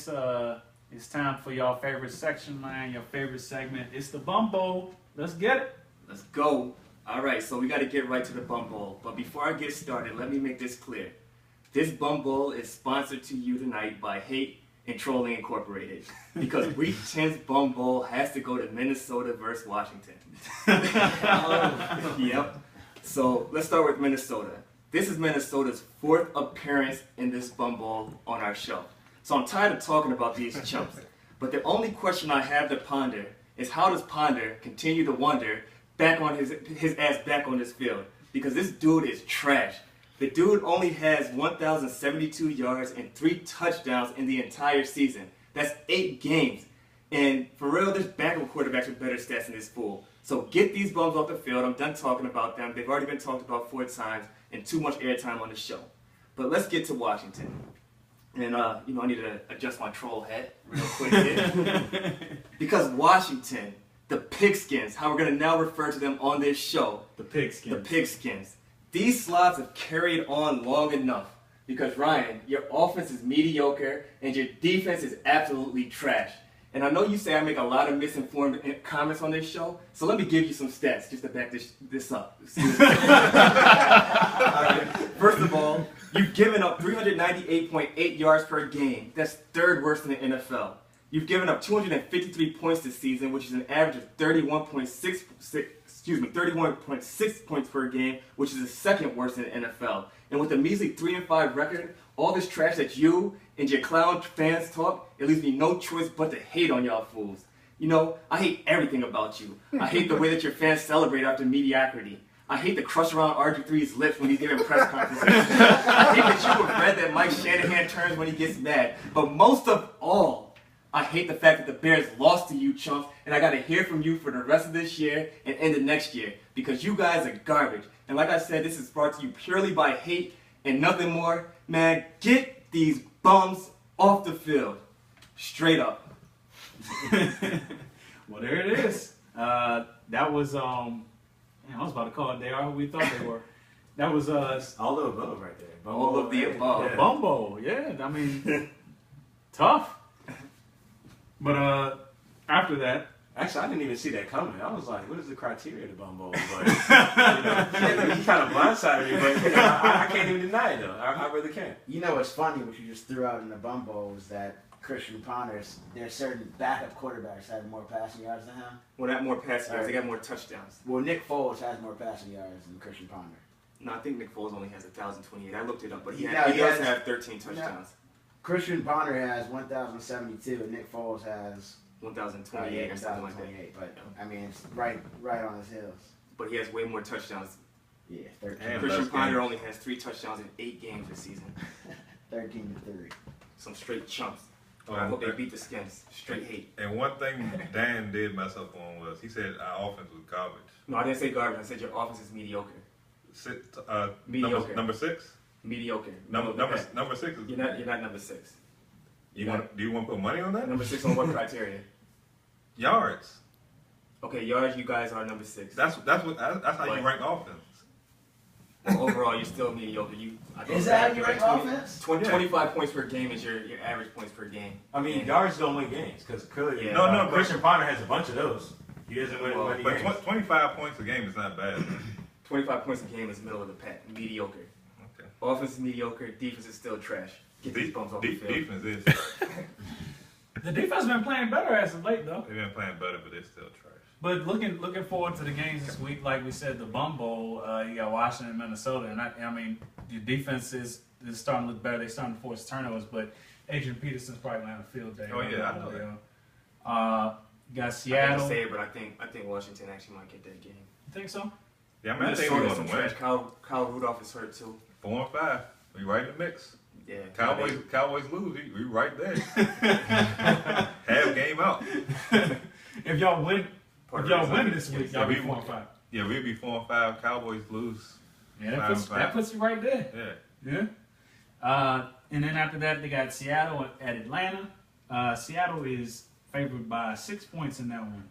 It's time for y'all favorite section, man. Your favorite segment. It's the Bum Bowl. Let's get it. Let's go. All right, so we got to get right to the Bum Bowl. But before I get started, let me make this clear. This Bum Bowl is sponsored to you tonight by Hate and Trolling Incorporated. Because Week 10's Bum Bowl has to go to Minnesota versus Washington. Yep. So let's start with Minnesota. This is Minnesota's 4th appearance in this Bum Bowl on our show. So I'm tired of talking about these chumps. But the only question I have to ponder is how does Ponder continue to wonder back on his ass back on this field? Because this dude is trash. The dude only has 1,072 yards and 3 touchdowns in the entire season. That's 8 games. And for real, there's backup quarterbacks with better stats than this fool. So get these bums off the field. I'm done talking about them. They've already been talked about 4 times and too much airtime on the show. But let's get to Washington. And, I need to adjust my troll hat real quick here. Because Washington, the Pigskins, how we're going to now refer to them on this show. The Pigskins. The Pigskins. These slobs have carried on long enough. Because, Ryan, your offense is mediocre and your defense is absolutely trash. And I know you say I make a lot of misinformed comments on this show, so let me give you some stats just to back this up. First of all, you've given up 398.8 yards per game. That's 3rd worst in the NFL. You've given up 253 points this season, which is an average of 31.6 points per game, which is the 2nd worst in the NFL. And with a measly 3-5 record, all this trash that you and your clown fans talk, it leaves me no choice but to hate on y'all fools. You know, I hate everything about you. I hate the way that your fans celebrate after mediocrity. I hate the crush around RG3's lips when he's giving press conferences. I hate that you regret that Mike Shanahan turns when he gets mad. But most of all, I hate the fact that the Bears lost to you chumps, and I got to hear from you for the rest of this year and into next year, because you guys are garbage. And like I said, this is brought to you purely by hate and nothing more. Man, get these bums off the field. Straight up. Well, there it is. That was, I was about to call it they are who we thought they were. That was all of the above right there. All of the above. Yeah. Bum Bowl, yeah. I mean, tough. But after that, actually, I didn't even see that coming. I was like, what is the criteria to Bum Bowl? But, he kind of blindsided me, but I can't even deny it, though. I really can't. You know what's funny, what you just threw out in the Bum Bowl, is that Christian Ponders, there's certain backup quarterbacks that have more passing yards than him. Well, not more passing yards. They got more touchdowns. Well, Nick Foles has more passing yards than Christian Ponder. No, I think Nick Foles only has 1,028. I looked it up, but he does have 13 touchdowns. Christian Ponder has 1,072, and Nick Foles has 1,028 or something like that. But I mean, it's right on his heels. But he has way more touchdowns. Yeah, 13. Christian Ponder only has 3 touchdowns in 8 games this season. 13-3. Some straight chumps. I hope they beat the Skins. Straight hate. And one thing Dan did mess up on was he said our offense was garbage. No, I didn't say garbage. I said your offense is mediocre. Mediocre. Number 6. Mediocre. Number 6 is. You're not number 6. Do you want to put money on that? Number 6 on what criteria? Yards. Okay, yards. You guys are number 6. That's how you rank offense. Well, overall, you're still mediocre. Is that how you rank offense? 25 points per game is your average points per game. I mean, yards don't win games because clearly, Christian Ponder has a bunch of those. He doesn't win many games. But 25 points a game is not bad. 25 points a game is middle of the pack. Mediocre. Okay. Offense is mediocre. Defense is still trash. Get these bums off the field. Defense is. the defense has been playing better as of late, though. They've been playing better, but they're still trash. But looking forward to the games this week, like we said, the Bum Bowl, you got Washington and Minnesota, and I mean, the defense is starting to look better. They're starting to force turnovers, but Adrian Peterson's probably going to have a field day. Oh yeah, I know that. You got Seattle. I hate to say it, but I think Washington actually might get that game. You think so? Yeah, I mean, I think we're going to win. Kyle Rudolph is hurt too. 4-5. We right in the mix. Yeah. Cowboys lose. We right there. Half game out. If y'all win this week, y'all be 4-5. Yeah, we'll be 4-5. Cowboys lose. Yeah, that puts you right there. Yeah. And then after that, they got Seattle at Atlanta. Seattle is favored by 6 points in that one.